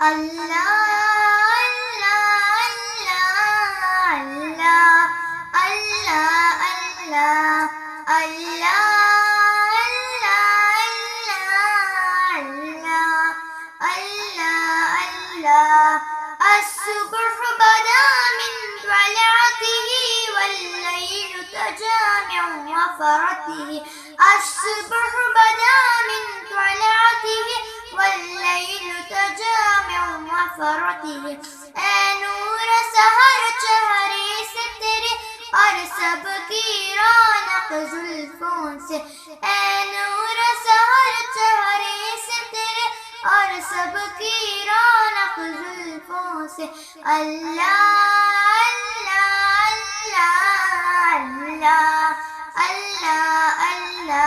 اللہ اللہ اللہ اللہ اللہ اللہ اللہ اللہ اللہ اللہ الصبح بدا من طلعته والليل تجا من وفرته الصبح بدا من طلعته والليل تجا من وفرته اے نور سحر چہرے سے تیرے اور سب کی رونق زلفوں سے اے نور سحر چہرے سے تیرے اور سب کی رونق زلفوں سے اللہ اللہ اللہ اللہ اللہ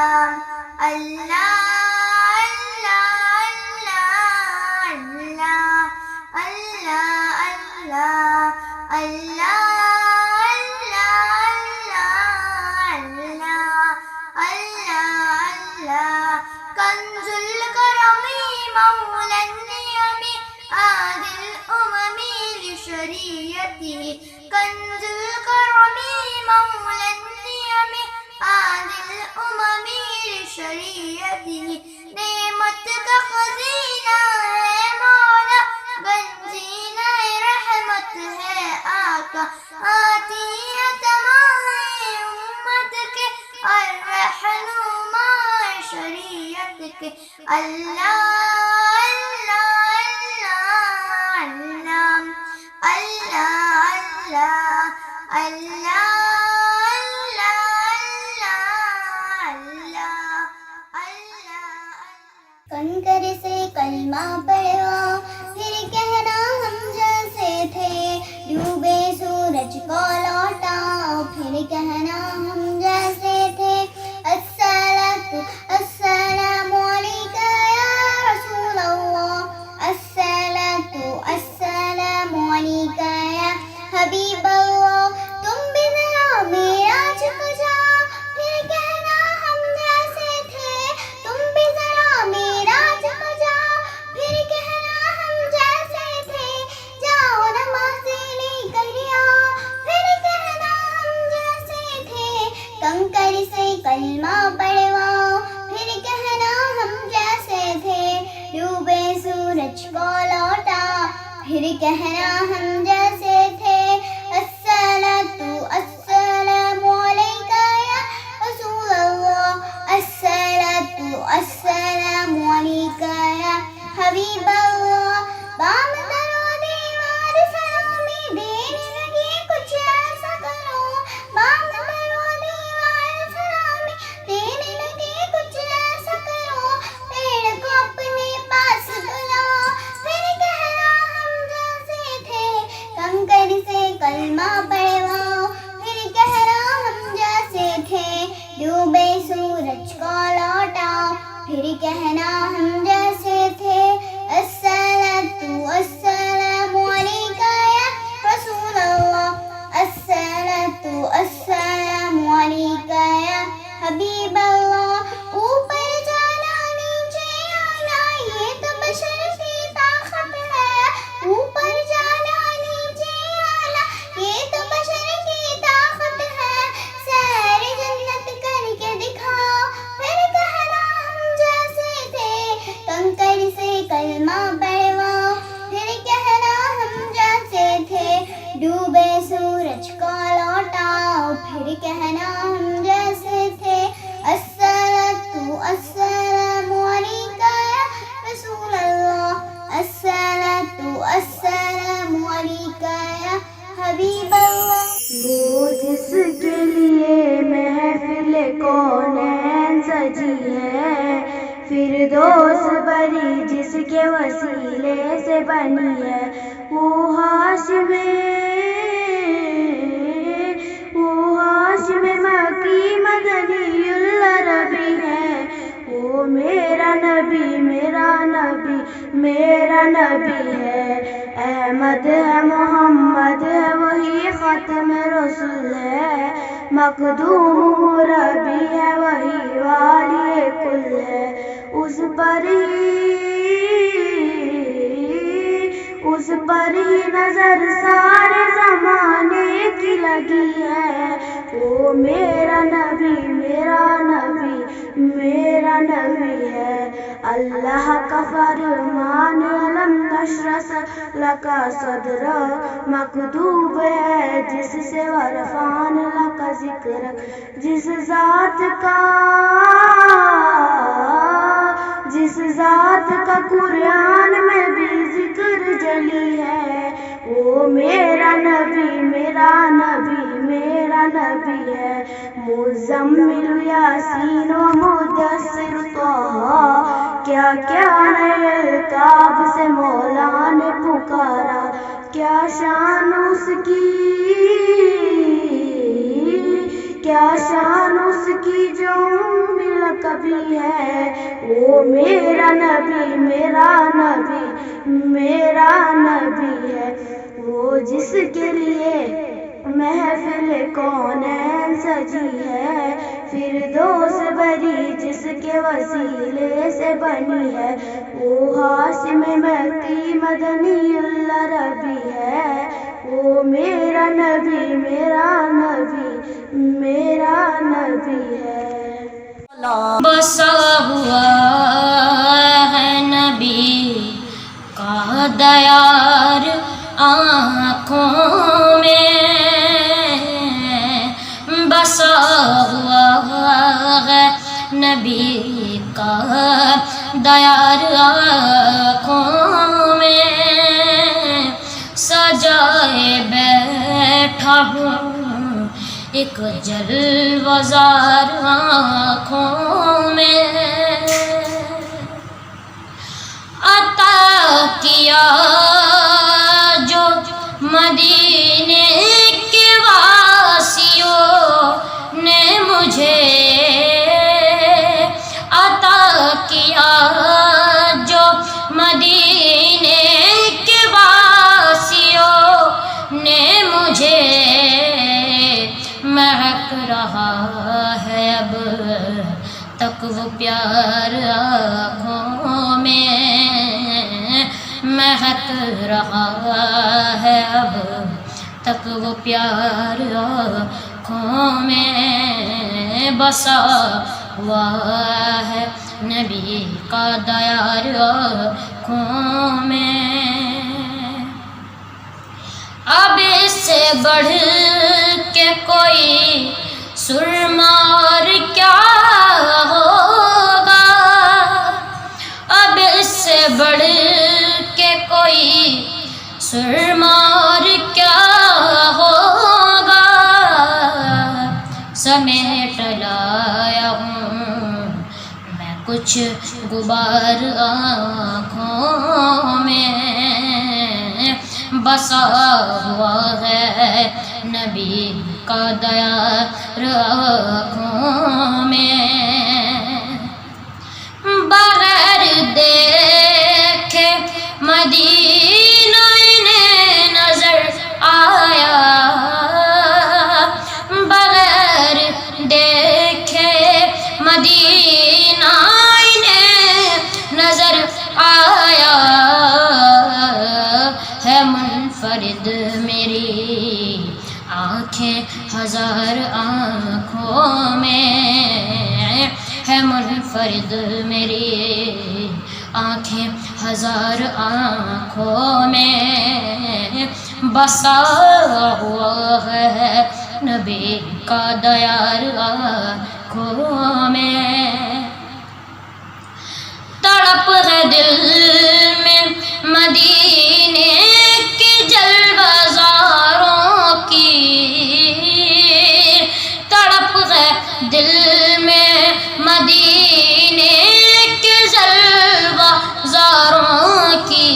اللہ اللہ کنز الکرم مولا النعم عادل الامم لشریعته کنز الکرم مولا النعم عادل الامم لشریعته نعمت کا خزینہ ہے مولا گنجینہ رحمت ہے آقا آتی ہے تمام امت کے اور رہنما شریعت کے اللہ اللہ اللہ اللہ اللہ اللہ کنکر سے کلمہ پڑھوا پھر کہنا ہم جیسے تھے ڈوبے سورج کو لوٹا پھر کہنا ہم جیسے تھے السلام علیکہ یا رسول اللہ السلام علیکہ یا حبیب اللہ تم بھی ذرا معراج کو جاؤ پھر کہنا ہم جیسے تھے تم بھی ذرا معراج کو جاؤ پھر کہنا ہم جیسے تھے جاؤ نمازیں لے کر آؤ پھر کہنا ہم جیسے تھے کنکر سے کلمہ پڑھواؤ پھر کہنا ہم جیسے تھے ڈوبے سورج کو لوٹا پھر کہنا ہم جیسے تھے السلام علیکہ یا رسول اللہ السلام علیکہ یا حبیب اللہ بام درو دیوار سلامی دینے لگے کچھ ایسا کرو بام درو دیوار سلامی دینے لگے کچھ ایسا کرو پیڑ کو اپنے پاس بلاؤ پھر کہنا ہم جیسے تھے کنکر سے کلمہ پڑھواؤ پھر کہنا ہم جیسے تھے ڈوبے سورج کو لوٹا پھر کہنا ہم جیسے تھے السلام علیکہ یا رسول اللہ السلام علیکہ یا حبیب اللہ اوپر جانا نیچے آنا یہ تو بشر کی طاقت ہے اوپر جانا نیچے آنا یہ تو بشر کی طاقت ہے سیر جنت کر کے دکھاؤ پھر کہنا ہم جیسے تھے کنکر سے کلمہ پڑھواؤ پھر کہنا ہم جیسے تھے ڈوبے سورج کو لوٹاؤ پھر کہنا ہم جیسے تھے السلام علیکہ یا رسول اللہ السلام علیکہ یا حبیب اللہ وہ جس کے لیے محفل کونین سجی ہے فردوس بری جس کے وسیلے سے بنی ہے وہ ہاشم مکی مدنی العربی ہے وہ میرا نبی میرا نبی ہے احمد ہے محمد ہے وہی ختم رسول ہے مخدوم مربی ہے وہی والی کل ہے اس پر ہی اس پر ہی نظر سارے زمانے کی لگی ہے. وہ میرا نبی میرا نبی میرا نبی ہے. اللہ کا فرمان علم نشرح لک صدرک مکتوب ہے جس سے ورفعنا لک ذکرک. جس ذات کا قرآن میں بھی ذکر جلی ہے. وہ میرا نبی میرا نبی میرا نبی ہے. مزمل یاسین و مدثر طہ کیا کیا ہے التاب سے مولا نے پکارا. کیا شان اس کی جو مل کبھی ہے. وہ میرا نبی میرا نبی میرا نبی ہے. وہ جس کے لیے محفل کونین سجی ہے. فردوس بری جس کے وسیلے سے بنی ہے. وہ ہاشم مکی مدنی اللہ ربی ہے. وہ میرا نبی میرا نبی میرا نبی ہے. بسا ہوا ہے نبی کا دیار آنکھوں میں. بسا ہوا ہے نبی کا دیار آنکھوں میں. سجائے بیٹھا ہوں ایک جلوہ زار آنکھوں میں. عطا کیا جو مدینے کے واسیوں نے مجھے. عطا کیا جو مدینے کے واسیوں نے مجھے. مہک رہا ہے اب تک وہ پیار آنکھوں میں. مہک رہا ہے اب تک وہ پیار آنکھوں میں. بسا ہوا ہے نبی کا دیار آنکھوں میں. اب اس سے بڑھ کے کوئی سرمار کیا ہوگا. اب اس سے بڑھ کے کوئی سرمار کیا ہوگا. سمیٹ لایا ہوں میں کچھ غبار آنکھوں میں. بسا ہوا ہے نبی کا دیار آنکھوں میں. بغیر دیکھے مدینہ انہیں نظر آیا. بغیر دیکھے مدینہ انہیں نظر آیا. ہے منفرد میری آنکھیں ہزار آنکھوں میں. ہے منفرد میری آنکھیں ہزار آنکھوں میں. بسا ہوا ہے نبی کا دیار آنکھوں میں. تڑپ ہے دل میں مدینے کی جلوہ زاروں کی. تڑپ ہے دل میں مدینے کے جلوہ زاروں کی.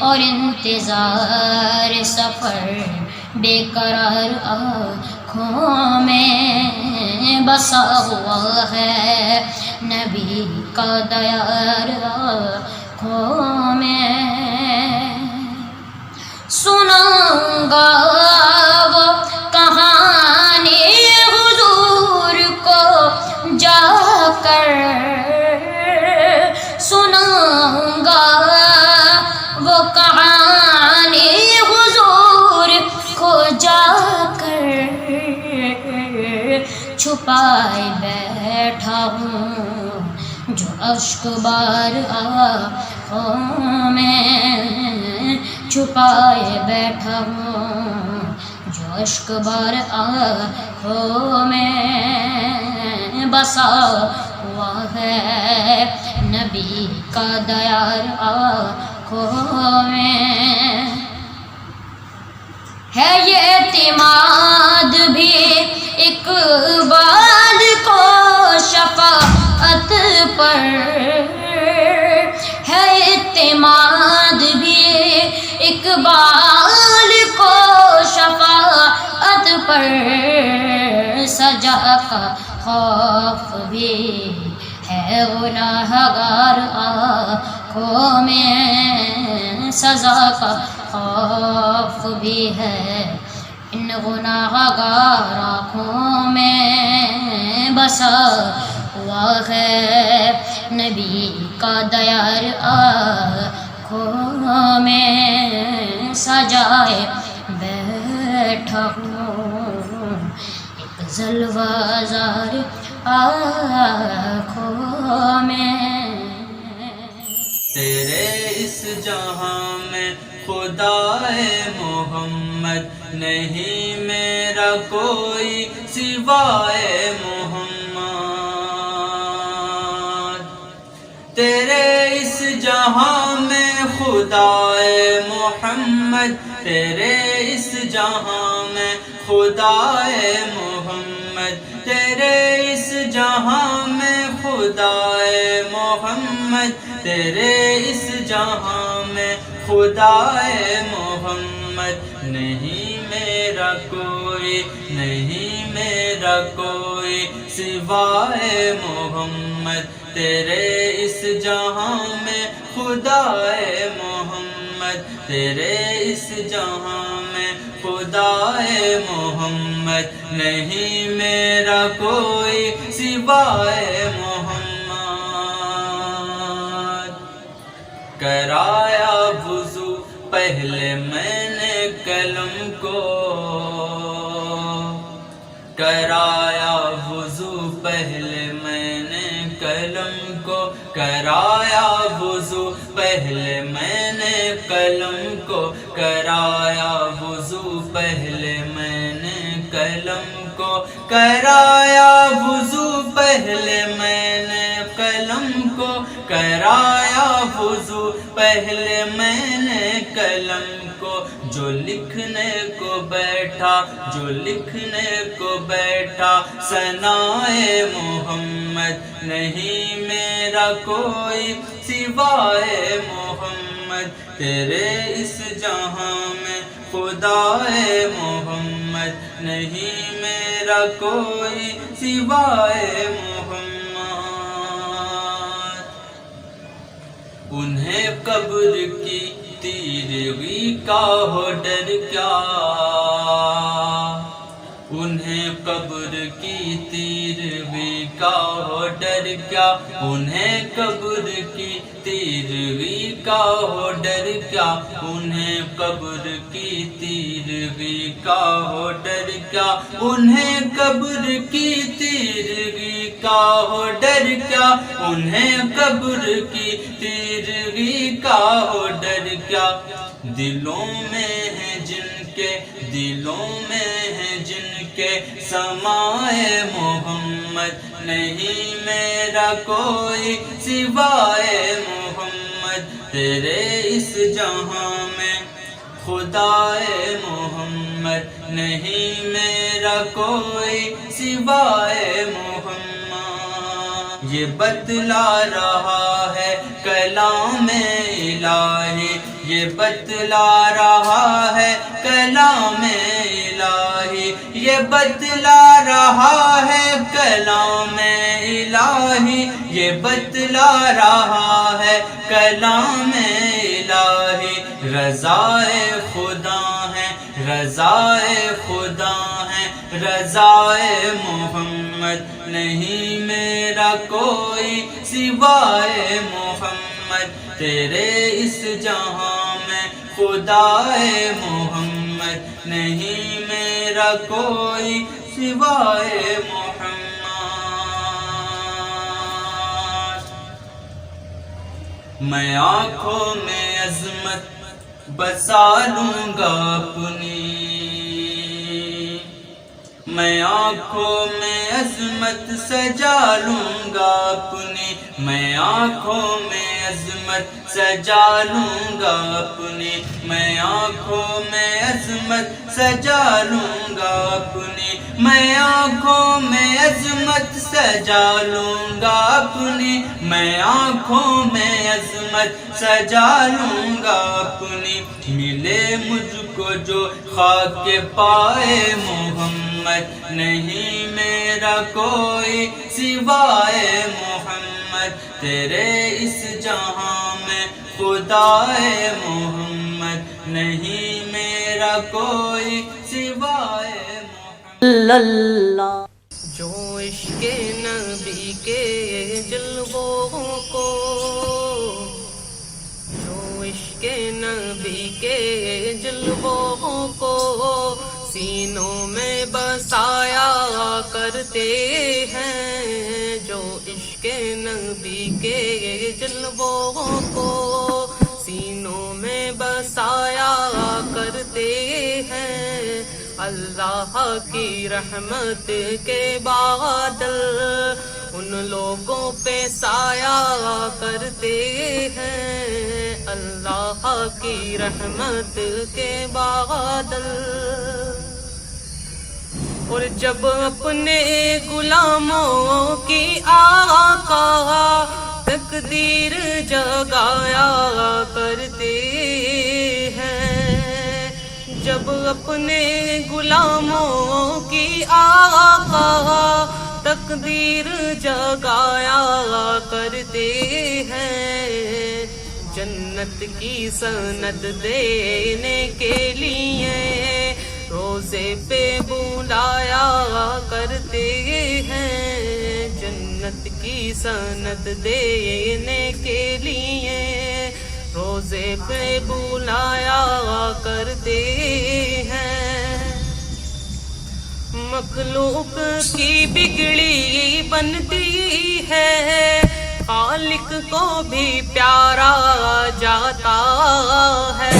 اور انتظار سفر بے قرار آنکھوں میں. بسا ہوا ہے نبی کا دیار آنکھوں میں. سنوں گا وہ کہانی حضور کو جا کر. سنوں گا وہ چھپائے بیٹھا ہوں، جو اشک بار آنکھوں میں چھپائے بیٹھا ہوں، جو اشک بار آنکھوں میں بسا ہوا ہے، نبی کا دیار آنکھوں میں ہے، یہ اعتماد بھی اقبال کو شفاعت پر ہے، اعتماد بھی اقبال کو شفاعت پر، سجا کا خوف بھی ہے گناہگار آنکھوں میں، سزا کا خوف بھی ہے ان گناہگار آنکھوں میں، بسا ہوا ہے نبی کا دیار آنکھوں میں، سجائے بیٹھا ہوں، ایک جلوہ زار آنکھوں میں۔ تیرے اس جہاں میں خدائے محمد نہیں میرا کوئی سوائے محمد، تیرے اس جہاں میں خدائے محمد، تیرے اس جہاں میں خدائے محمد، تیرے اس جہاں میں خدائے محمد، تیرے اس جہاں میں خدائے محمد، نہیں میرا کوئی، نہیں میرا کوئی سوائے محمد، تیرے اس جہاں میں خدائے محمد، تیرے اس جہاں میں خدائے محمد، نہیں میرا کوئی سوائے محمد۔ کرایا وضو پہلے میں نے قلم کو، کرایا وضو پہلے میں نے قلم کو، کرایا وضو پہلے میں نے قلم کو، کرایا وضو پہلے میں نے قلم کو، کرایا وضو پہلے میں نے قلم کو، کرایا وضو پہلے میں نے قلم کو، جو لکھنے کو بیٹھا، جو لکھنے کو بیٹھا ثنائے محمد، نہیں میرا کوئی سوائے محمد، تیرے اس جہاں میں خدائے محمد، نہیں میرا کوئی سوائے محمد۔ انہیں قبر کی تیرگی کا ہو ڈر کیا، انہیں قبر کی تیرگی کا ہو ڈر کیا، انہیں قبر کی تیرگی کا ہو ڈر کیا، انہیں قبر کی تیرگی کا ہو ڈر کیا، انہیں قبر کی تیرگی کا ہو ڈر کیا، انہیں قبر کی تیرگی کا ہو ڈر کیا، دلوں میں ہے جن کے، دلوں میں ہے جن کے سمائے محمد، نہیں میرا کوئی سوائے محمد، تیرے اس جہاں میں خدائے محمد، نہیں میرا کوئی سوائے محمد۔ یہ بتلا رہا ہے کلام الہی، یہ بتلا رہا ہے کلام الہی، یہ بتلا رہا ہے کلام الہی، یہ بتلا رہا ہے کلام الہی، رضائے خدا ہے، رضائے خدا ہے، رضائے محمد، نہیں میرا کوئی سوائے محمد، تیرے اس جہاں میں خدائے محمد، نہیں میرا کوئی سوائے محمد۔ میں آنکھوں میں عظمت بسا لوں گا اپنی، میں آنکھوں میں عظمت سجا لوں گا اپنی، میں آنکھوں میں عظمت سجا لوں گا اپنی، میں آنکھوں میں عظمت سجا لوں گا اپنی، میں آنکھوں میں عظمت سجا لوں گا اپنی، میں آنکھوں میں عظمت سجا لوں گا اپنی، ملے مجھ کو جو خاک پائے محمد، نہیں میرا کوئی سوائے محمد، تیرے اس جہاں میں خدائے محمد، نہیں میرا کوئی سوائے محمد۔ جو عشق نبی کے جلووں کو، جو عشق نبی کے جلووں کو سینوں میں بسایا کرتے ہیں، جو عشق نبی کے جلووں کو سینوں میں بسایا کرتے ہیں، اللہ کی رحمت کے بادل ان لوگوں پہ سایہ کرتے ہیں، اللہ کی رحمت کے بادل۔ اور جب اپنے غلاموں کی آقا تقدیر جگایا کرتے ہیں، جب اپنے غلاموں کی آقا تقدیر جگایا کرتے ہیں، جنت کی سند دینے کے لیے روزے پہ بلایا کرتے ہیں، جنت کی سند دینے کے لیے روزے پہ بلایا کرتے ہیں، مخلوق کی بگڑی بنتی ہے، خالق کو بھی پیارا جاتا ہے،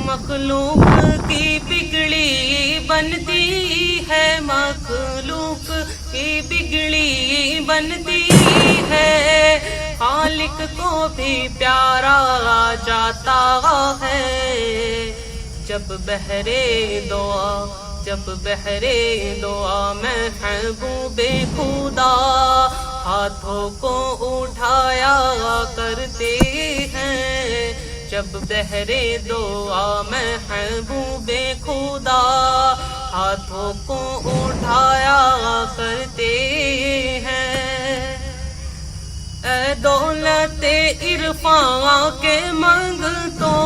مخلوق کی بگڑی بنتی ہے، مخلوق کی بگڑی بنتی ہے، خالق کو بھی پیارا جاتا ہے، جب بحرے دعا، جب بحرے دعا میں محبوب خدا ہاتھوں کو اٹھایا کرتے ہیں، جب بحرے دعا میں محبوب خدا ہاتھوں کو اٹھایا کرتے ہیں، اے دولت عرفان کے منگتو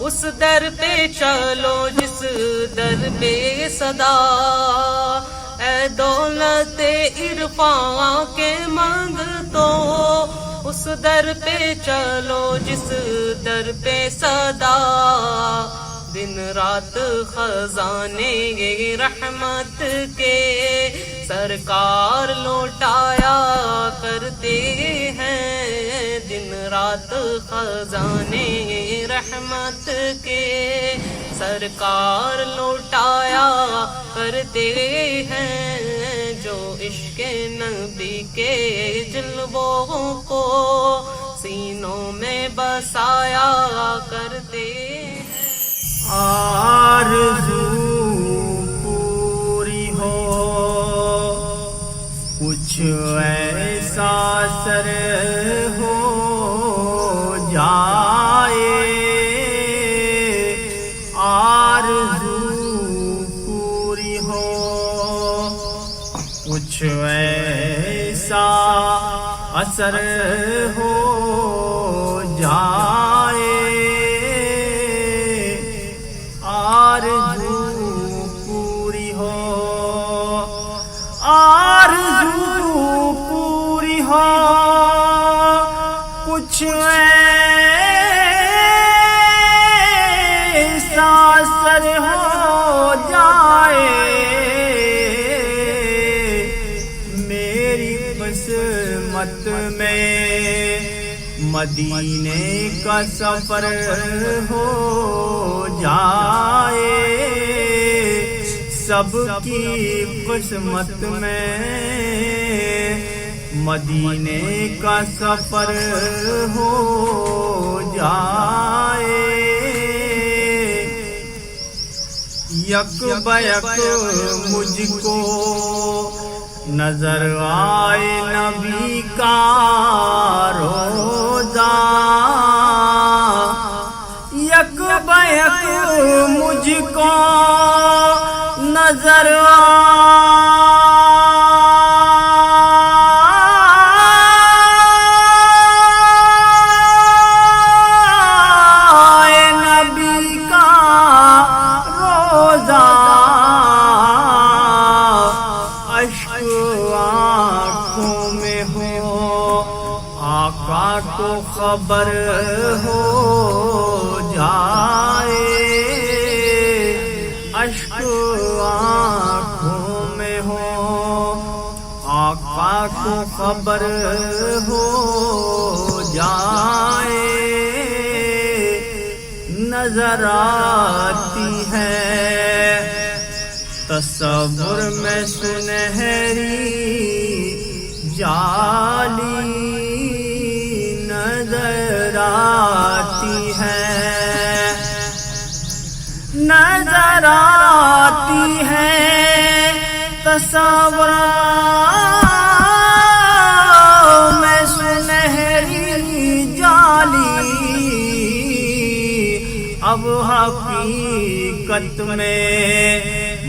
اس در پہ چلو جس در پہ صدا، اے دولت عرفان کے منگتو اس در پہ چلو جس در پہ صدا، دن رات خزانے رحمت کے سرکار لوٹایا کرتے ہیں، دن رات خزانے رحمت کے سرکار لوٹایا کرتے ہیں، جو عشق نبی کے جلووں کو سینوں میں بسایا کرتے ہیں۔ آرزو پوری ہو کچھ ایسا سر ہو جائے، آرزو پوری ہو کچھ ایسا اثر ہو جائے، آرزو پوری ہو، آرزو پوری ہو کچھ ایسا اثر ہو جائے، میری قسمت میں مدینے کا سفر ہو جائے، سب کی قسمت میں مدینے کا سفر ہو جائے۔ یک بیک مجھ کو نظر آئے نبی کا روضہ، یک بیک مجھ کو نظر آئے نبی کا روضہ، اشک آنکھوں میں ہو آقا کو خبر ہو جائے، اشک آنکھوں میں ہو آقا کو خبر ہو جائے، نظر آتی ہے تصور میں سنہری جالی، نظر آتی ہے، نظر آتی ہے تصور میں سنہری جالی، اب حقیقت میں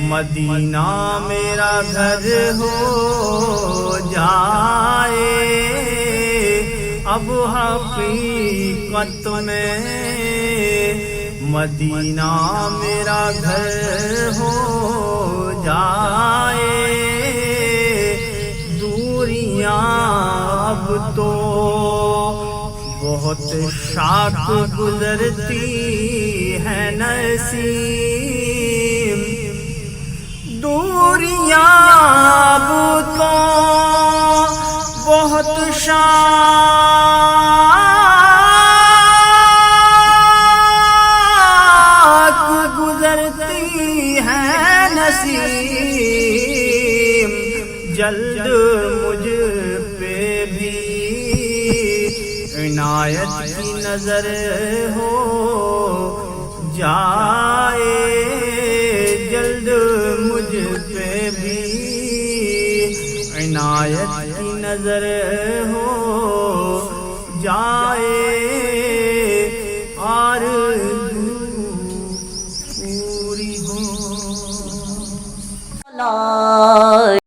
مدینہ میرا گھر ہو جائے، اب حقیقت میں مدینہ میرا گھر ہو جائے، دوریاں اب تو بہت شاک گزرتی ہے نسیم، دوریاں اب تو بہت شاک گزرتی ہے نسیم، جلد مجھ پہ بھی عنایت کی نظر ہو جائے، جلد مجھ پہ بھی عنایت کی نظر ہو جائے۔